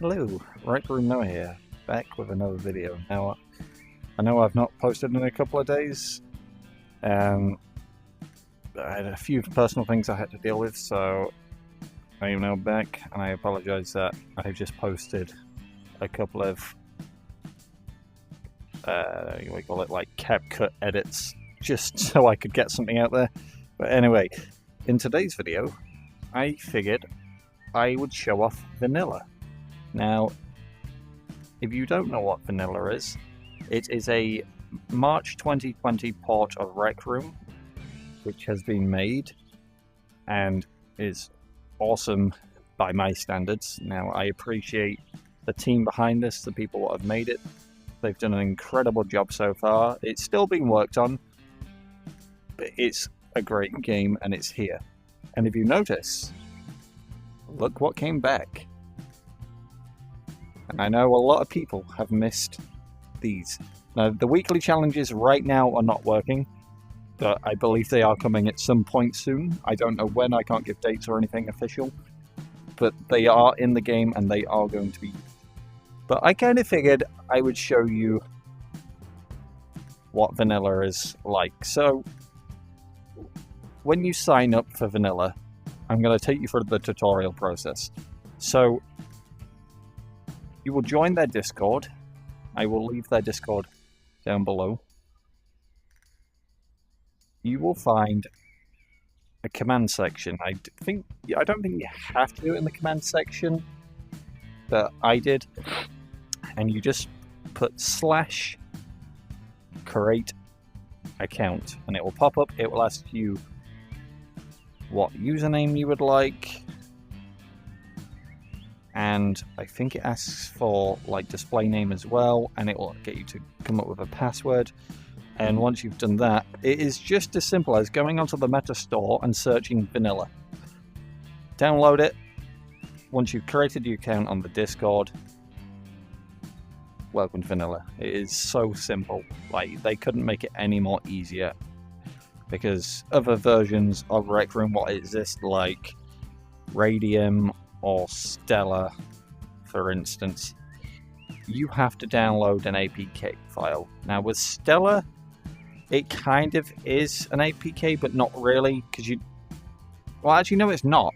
Hello, Rec Room Noah here, back with another video. Now, I know I've not posted in a couple of days. I had a few personal things I had to deal with, so I am now back, and I apologize that I just posted a couple of, we call it like CapCut edits, just so I could get something out there. But anyway, in today's video, I figured I would show off Vanilla. Now, if you don't know what Vanilla is, it is a March 2020 port of Rec Room, which has been made and is awesome by my standards. Now, I appreciate the team behind this, the people that have made it. They've done an incredible job so far. It's still being worked on, but it's a great game and it's here. And if you notice, look what came back. And I know a lot of people have missed these. Now, the weekly challenges right now are not working, but I believe they are coming at some point soon. I don't know when, I can't give dates or anything official, but they are in the game and they are going to be. But I kind of figured I would show you what Vanilla is like. So, when you sign up for Vanilla, I'm going to take you through the tutorial process. So, you will join their Discord. I will leave their Discord down below. You will find a command section. I don't think you have to do it in the command section, but I did. And you just put /create account, and it will pop up. It will ask you what username you would like. And I think it asks for like display name as well, and it will get you to come up with a password. And once you've done that, it is just as simple as going onto the Meta Store and searching Vanilla. Download it. Once you've created your account on the Discord, welcome to Vanilla. It is so simple. Like, they couldn't make it any more easier, because other versions of Rec Room will exist, like Radium or Stellar, for instance. You have to download an APK file. Now with Stellar, it kind of is an APK, but not really, because you... Well, actually, no, it's not.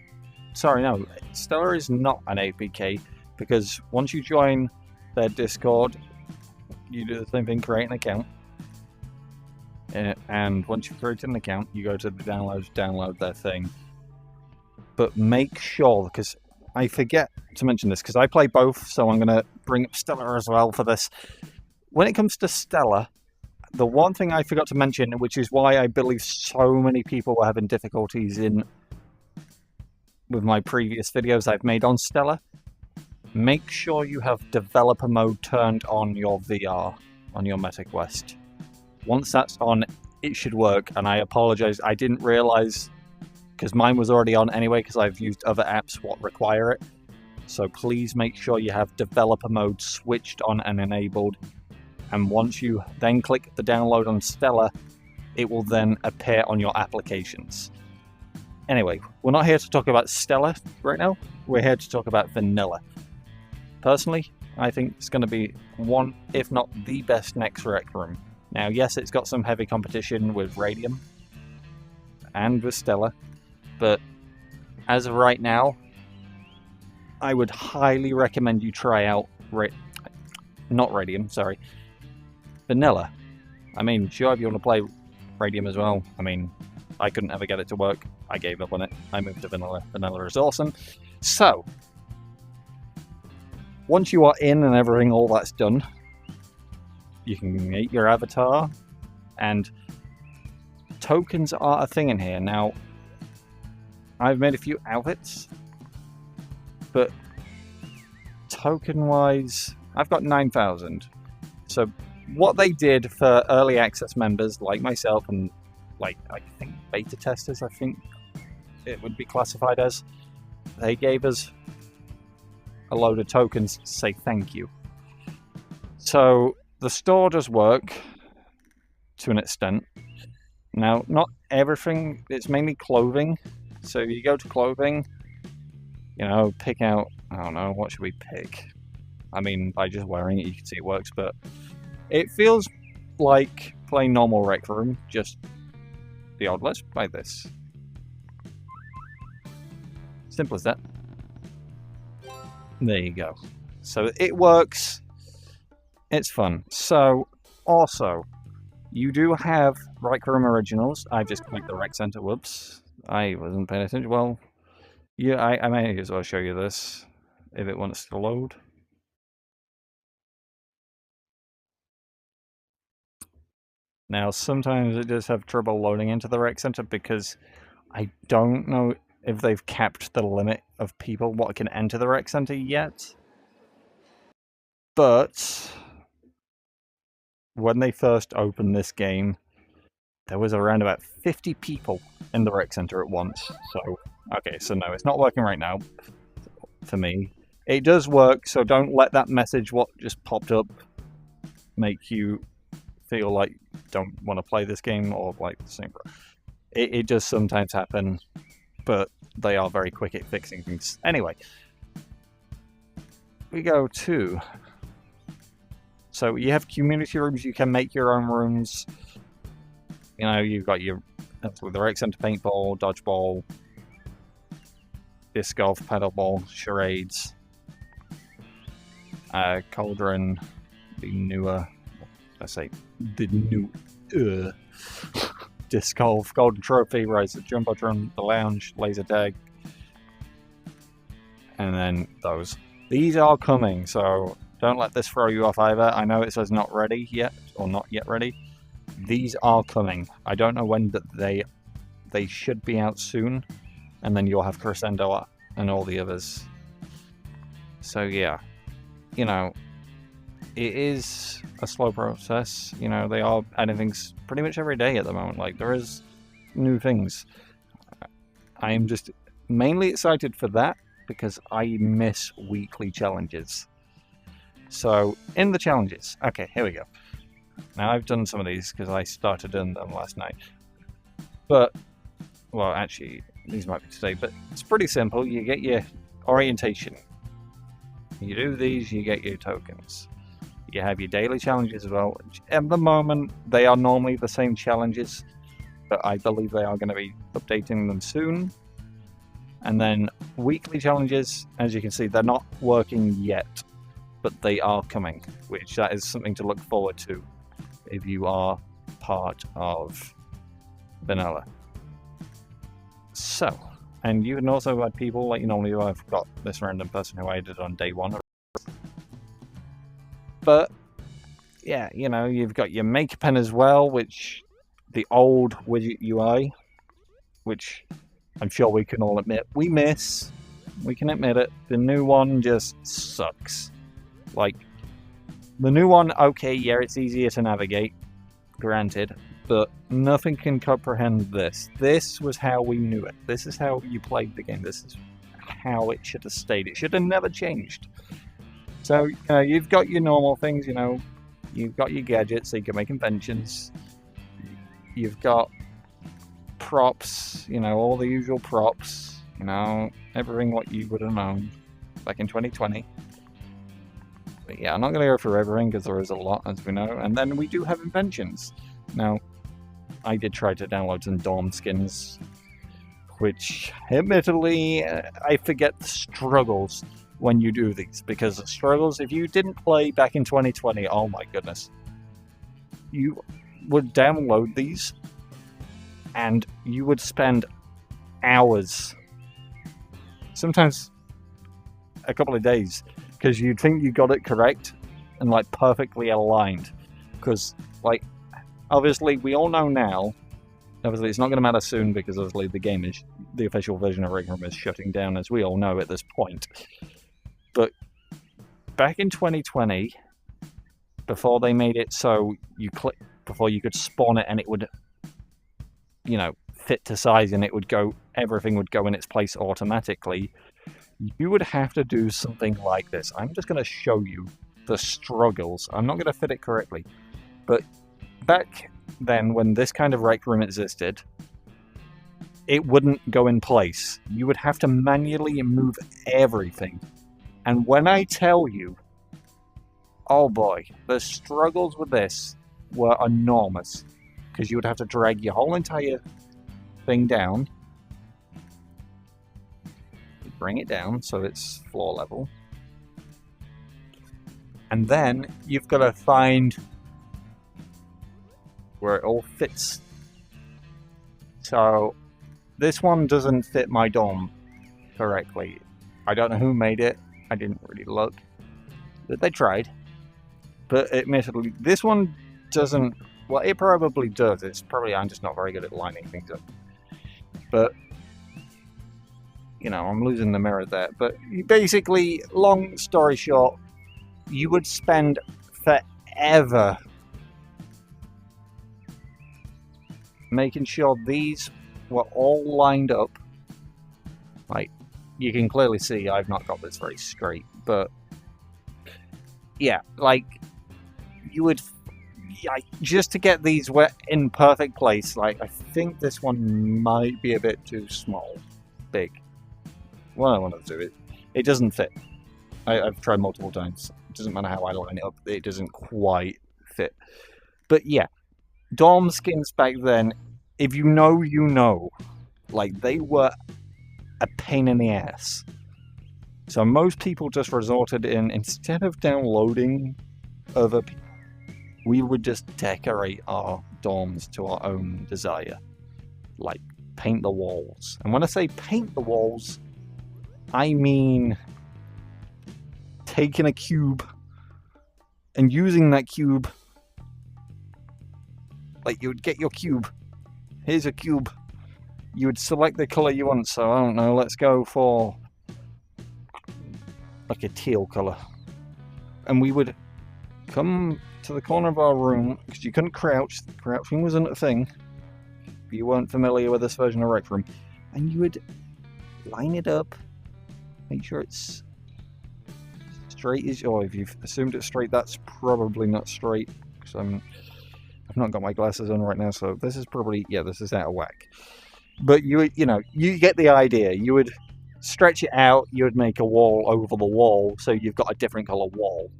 Sorry, no. Stellar is not an APK, because once you join their Discord, you do the same thing, create an account. And once you've created an account, you go to the downloads, download their thing. But make sure, because I forget to mention this, because I play both, so I'm going to bring up Stellar as well for this. When it comes to Stellar, the one thing I forgot to mention, which is why I believe so many people were having difficulties with my previous videos I've made on Stellar, make sure you have developer mode turned on your VR, on your MetaQuest. Once that's on, it should work, and I apologize, I didn't realize, because mine was already on anyway, because I've used other apps what require it. So please make sure you have developer mode switched on and enabled. And once you then click the download on Stellar, it will then appear on your applications. Anyway, we're not here to talk about Stellar right now. We're here to talk about Vanilla. Personally, I think it's going to be one, if not the best next Rec Room. Now, yes, it's got some heavy competition with Radium and with Stellar. But as of right now, I would highly recommend you try out not Radium, sorry, Vanilla. I mean, sure, if you want to play Radium as well. I mean, I couldn't ever get it to work. I gave up on it. I moved to Vanilla. Vanilla is awesome. So, once you are in and everything, all that's done, you can make your avatar, and tokens are a thing in here. Now, I've made a few outfits, but token-wise, I've got 9,000. So what they did for early access members like myself and like, I think beta testers, I think it would be classified as, they gave us a load of tokens to say thank you. So the store does work to an extent. Now, not everything, it's mainly clothing. So you go to clothing, you know, pick out I don't know, what should we pick? I mean, by just wearing it, you can see it works, but it feels like playing normal Rec Room, just the old. Let's play this. Simple as that. There you go. So it works. It's fun. So, also, you do have Rec Room Originals. I just clicked the Rec Center. Whoops. I wasn't paying attention. Well, yeah, I may as well show you this if it wants to load. Now, sometimes it does have trouble loading into the Rec Center because I don't know if they've capped the limit of people what can enter the Rec Center yet. But when they first opened this game, there was around about 50 people in the Rec Center at once. So, okay, so no, it's not working right now for me. It does work, so don't let that message what just popped up make you feel like you don't want to play this game or like the same. It does sometimes happen, but they are very quick at fixing things. Anyway, we go to... So you have community rooms, you can make your own rooms. You know, you've got your... with the Rec Center paintball, dodgeball, disc golf, paddleball, charades, Cauldron, the newer... I say the new disc golf, golden trophy, rise the jumbotron, the lounge, laser tag, and then those. These are coming, so don't let this throw you off either. I know it says not ready yet, or not yet ready. These are coming. I don't know when, but they should be out soon, and then you'll have Crescendo and all the others. So yeah, you know, it is a slow process. You know, they are adding things pretty much every day at the moment. Like, there is new things. I am just mainly excited for that because I miss weekly challenges. So, in the challenges, okay, here we go. Now, I've done some of these because I started doing them last night. But, well, actually, these might be today, but it's pretty simple. You get your orientation. You do these, you get your tokens. You have your daily challenges as well. At the moment, they are normally the same challenges, but I believe they are going to be updating them soon. And then weekly challenges, as you can see, they're not working yet, but they are coming, which that is something to look forward to if you are part of Vanilla. So, and you can also add people, like you normally do. I've got this random person who I added on day one. But, yeah, you know, you've got your Make Pen as well, which the old widget UI, which I'm sure we can all admit we miss. We can admit it. The new one just sucks. Like, the new one, okay, yeah, it's easier to navigate, granted, but nothing can comprehend this. This was how we knew it. This is how you played the game. This is how it should have stayed. It should have never changed. So, you know, you've got your normal things, you know, you've got your gadgets so you can make inventions. You've got props, you know, all the usual props, you know, everything what you would have known back in 2020. But yeah, I'm not going to go through everything because there is a lot, as we know. And then we do have inventions. Now, I did try to download some dorm skins, which, admittedly, I forget the struggles when you do these, because the struggles, if you didn't play back in 2020, oh my goodness, you would download these and you would spend hours, sometimes a couple of days, because you'd think you got it correct and like perfectly aligned, because like obviously we all know now, obviously it's not going to matter soon because obviously the game is, the official version of Rec Room is shutting down, as we all know at this point. But back in 2020, before they made it so you click, before you could spawn it and it would, you know, fit to size and it would go, everything would go in its place automatically, you would have to do something like this. I'm just going to show you the struggles. I'm not going to fit it correctly. But back then, when this kind of Rec Room existed, it wouldn't go in place. You would have to manually move everything And when I tell you, oh boy, the struggles with this were enormous. Because you would have to drag your whole entire thing down. Bring it down so it's floor level. And then you've got to find where it all fits. So this one doesn't fit my dorm correctly. I don't know who made it. I didn't really look. But they tried. But admittedly, this one doesn't... Well, it probably does. It's probably I'm just not very good at lining things up. But, you know, I'm losing the mirror there. But basically, long story short, you would spend forever making sure these were all lined up. Like, you can clearly see I've not got this very straight, but yeah, like, you would, just to get these in perfect place, like, I think this one might be a bit too small, big. What I want to do, it doesn't fit. I've tried multiple times. It doesn't matter how I line it up, it doesn't quite fit. But yeah, dorm skins back then, if you know, you know. Like, they were a pain in the ass. So most people just resorted in, instead of downloading other people, we would just decorate our dorms to our own desire. Like, paint the walls. And when I say paint the walls, I mean taking a cube and using that cube. Like, you would get your cube. Here's a cube. You would select the color you want. So, I don't know, let's go for like a teal color. And we would come to the corner of our room, because you couldn't crouch. Crouching wasn't a thing. If you weren't familiar with this version of Rec Room. And you would line it up. Make sure it's straight as... Or if you've assumed it's straight, that's probably not straight. Because I've not got my glasses on right now, so this is probably... Yeah, this is out of whack. But you get the idea. You would stretch it out. You would make a wall over the wall, so you've got a different color wall.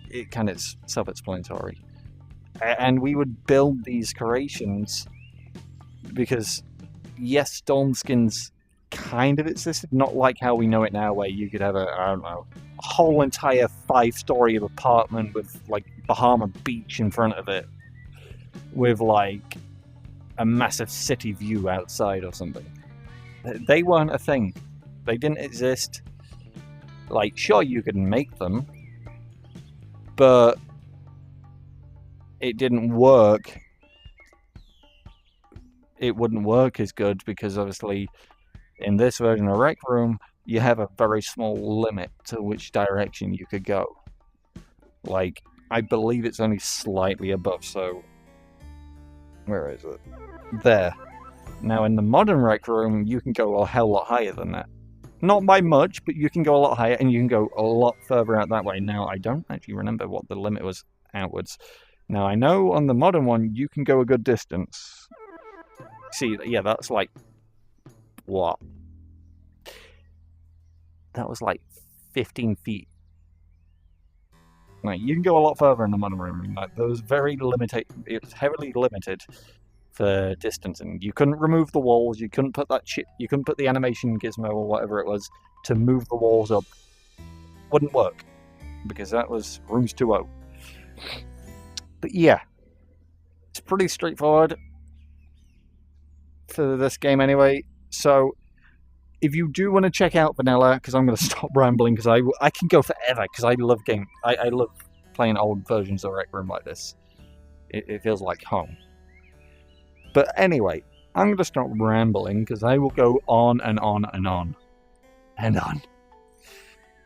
It kind of self-explanatory. And we would build these creations because, yes, dorm skins kind of existed, not like how we know it now, where you could have a whole entire 5-story apartment with like Bahama Beach in front of it, with like a massive city view outside or something. They weren't a thing. They didn't exist. Like, sure, you could make them, but it didn't work. It wouldn't work as good because obviously in this version of Rec Room, you have a very small limit to which direction you could go. Like, I believe it's only slightly above, so... Where is it? There. Now, in the modern Rec Room, you can go a hell lot higher than that. Not by much, but you can go a lot higher, and you can go a lot further out that way. Now, I don't actually remember what the limit was outwards. Now, I know on the modern one, you can go a good distance. See, yeah, that's like... What? That was like 15 feet. Like, you can go a lot further in the modern room. Like, there was very limited... It was heavily limited for distancing. You couldn't remove the walls. You couldn't put that shit... You couldn't put the animation gizmo or whatever it was to move the walls up. Wouldn't work. Because that was Rooms 2.0. But yeah. It's pretty straightforward for this game anyway. So, if you do want to check out Vanilla, because I'm going to stop rambling, because I can go forever, because I love I love playing old versions of Rec Room like this. It feels like home. But anyway, I'm going to stop rambling, because I will go on and on and on. And on.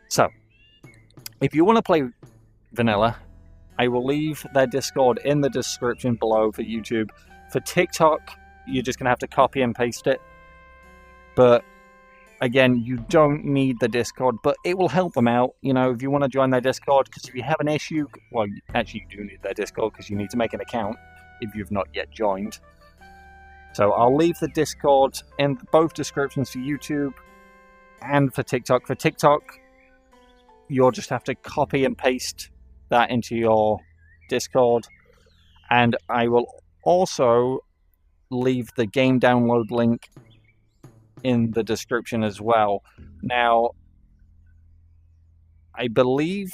So, if you want to play Vanilla, I will leave their Discord in the description below for YouTube. For TikTok, you're just going to have to copy and paste it. But again, you don't need the Discord, but it will help them out, you know, if you want to join their Discord, because if you have an issue, well, actually you do need their Discord, because you need to make an account if you've not yet joined. So I'll leave the Discord in both descriptions for YouTube, and for TikTok. For TikTok, you'll just have to copy and paste that into your Discord, and I will also leave the game download link in the description as well. Now, I believe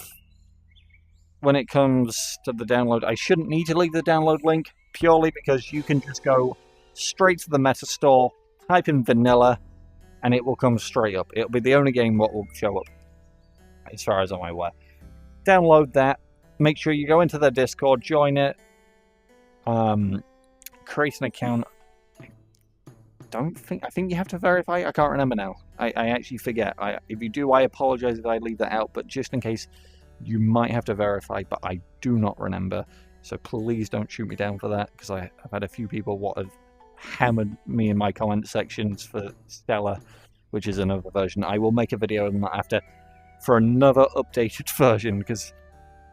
when it comes to the download, I shouldn't need to leave the download link, purely because you can just go straight to the Meta Store, type in vanilla, and it will come straight up. It'll be the only game that will show up, as far as I'm aware. Download that, make sure you go into their Discord, join it, create an account. I think you have to verify. I can't remember now. I actually forget. If you do, I apologize if I leave that out, but just in case, you might have to verify, but I do not remember. So please don't shoot me down for that, because I've had a few people what have hammered me in my comment sections for Stella, which is another version. I will make a video on that after for another updated version, because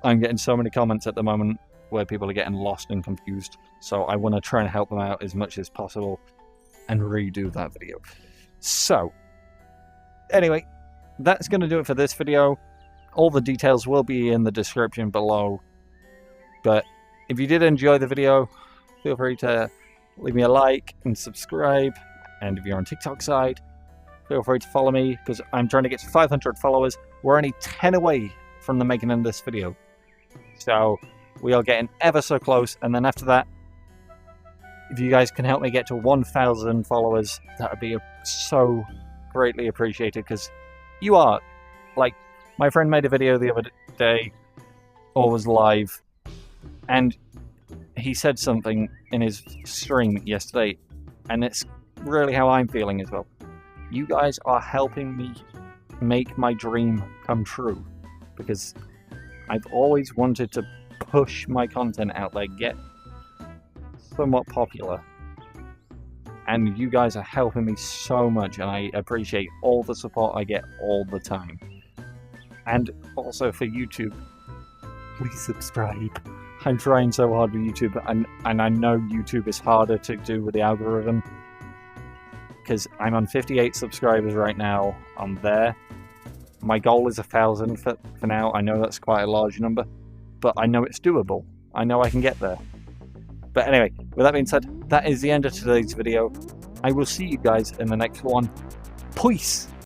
I'm getting so many comments at the moment where people are getting lost and confused. So I want to try and help them out as much as possible and redo that video. So anyway, that's going to do it for this video. All the details will be in the description below. But if you did enjoy the video, feel free to leave me a like and subscribe. And if you're on TikTok side, feel free to follow me, because I'm trying to get to 500 followers. We're only 10 away from the making of this video. So we are getting ever so close. And then after that, if you guys can help me get to 1,000 followers, that would be so greatly appreciated, because you are, like, my friend made a video the other day, or was live, and he said something in his stream yesterday, and it's really how I'm feeling as well. You guys are helping me make my dream come true, because I've always wanted to push my content out there, get somewhat popular, and you guys are helping me so much, and I appreciate all the support I get all the time. And also for YouTube, please subscribe. I'm trying so hard with YouTube, and I know YouTube is harder to do with the algorithm, because I'm on 58 subscribers right now on there. My goal is 1,000 for now. I know that's quite a large number, but I know it's doable. I know I can get there. But anyway, with that being said, that is the end of today's video. I will see you guys in the next one. Peace!